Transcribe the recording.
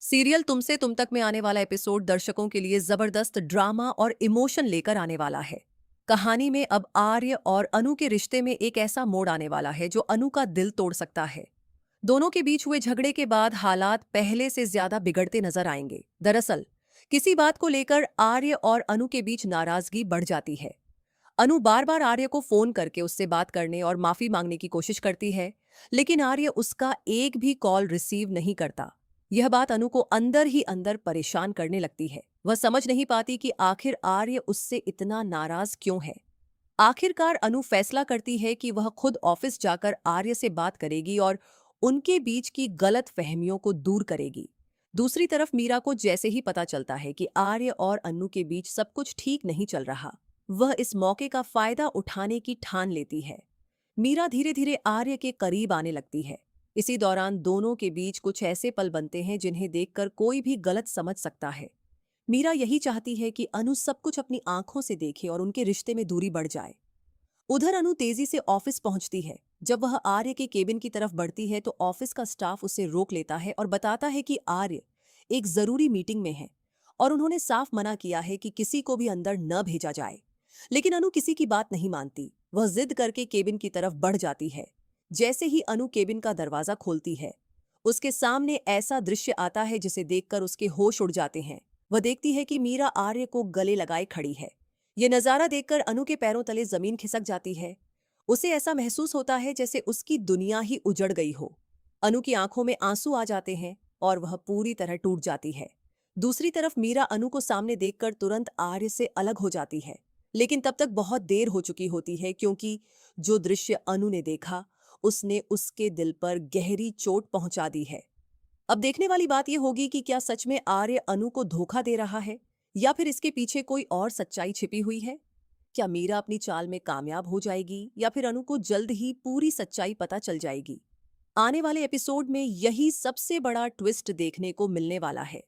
Serial तुमसे तुम तक में आने वाला एपिसोड दर्शकों के लिए जबरदस्त ड्रामा और इमोशन लेकर आने वाला है। कहानी में अब आर्य और अनु के रिश्ते में एक ऐसा मोड़ आने वाला है जो अनु का दिल तोड़ सकता है। दोनों के बीच हुए झगड़े के बाद हालात पहले से ज्यादा बिगड़ते नजर आएंगे। दरअसल किसी बात को लेकर आर्य और अनु के बीच नाराजगी बढ़ जाती है। अनु बार बार आर्य को फोन करके उससे बात करने और माफी मांगने की कोशिश करती है, लेकिन आर्य उसका एक भी कॉल रिसीव नहीं करता। यह बात अनु को अंदर ही अंदर परेशान करने लगती है। वह समझ नहीं पाती कि आखिर आर्य उससे इतना नाराज क्यों है। आखिरकार अनु फैसला करती है कि वह खुद ऑफिस जाकर आर्य से बात करेगी और उनके बीच की गलत फहमियों को दूर करेगी। दूसरी तरफ मीरा को जैसे ही पता चलता है कि आर्य और अनु के बीच सब कुछ ठीक नहीं चल रहा, वह इस मौके का फायदा उठाने की ठान लेती है। मीरा धीरे धीरे आर्य के करीब आने लगती है। इसी दौरान दोनों के बीच कुछ ऐसे पल बनते हैं जिन्हें देखकर कोई भी गलत समझ सकता है। मीरा यही चाहती है कि अनु सब कुछ अपनी आंखों से देखे और उनके रिश्ते में दूरी बढ़ जाए। उधर अनु तेजी से ऑफिस पहुंचती है। जब वह आर्य के केबिन की तरफ बढ़ती है तो ऑफिस का स्टाफ उसे रोक लेता है और बताता है कि आर्य एक जरूरी मीटिंग में है और उन्होंने साफ मना किया है कि किसी को भी अंदर न भेजा जाए। लेकिन अनु किसी की बात नहीं मानती। वह जिद करके केबिन की तरफ बढ़ जाती है। जैसे ही अनु केबिन का दरवाजा खोलती है, उसके सामने ऐसा दृश्य आता है जिसे देखकर उसके होश उड़ जाते हैं। वह देखती है कि मीरा आर्य को गले लगाए खड़ी है। यह नजारा देखकर अनु के पैरों तले जमीन खिसक जाती है। उसे ऐसा महसूस होता है जैसे उसकी दुनिया ही उजड़ गई हो। अनु की आंखों में आंसू आ जाते हैं और वह पूरी तरह टूट जाती है। दूसरी तरफ मीरा अनु को सामने देखकर तुरंत आर्य से अलग हो जाती है, लेकिन तब तक बहुत देर हो चुकी होती है, क्योंकि जो दृश्य अनु ने देखा उसने उसके दिल पर गहरी चोट पहुंचा दी है। अब देखने वाली बात यह होगी कि क्या सच में आर्य अनु को धोखा दे रहा है या फिर इसके पीछे कोई और सच्चाई छिपी हुई है। क्या मीरा अपनी चाल में कामयाब हो जाएगी या फिर अनु को जल्द ही पूरी सच्चाई पता चल जाएगी। आने वाले एपिसोड में यही सबसे बड़ा ट्विस्ट देखने को मिलने वाला है।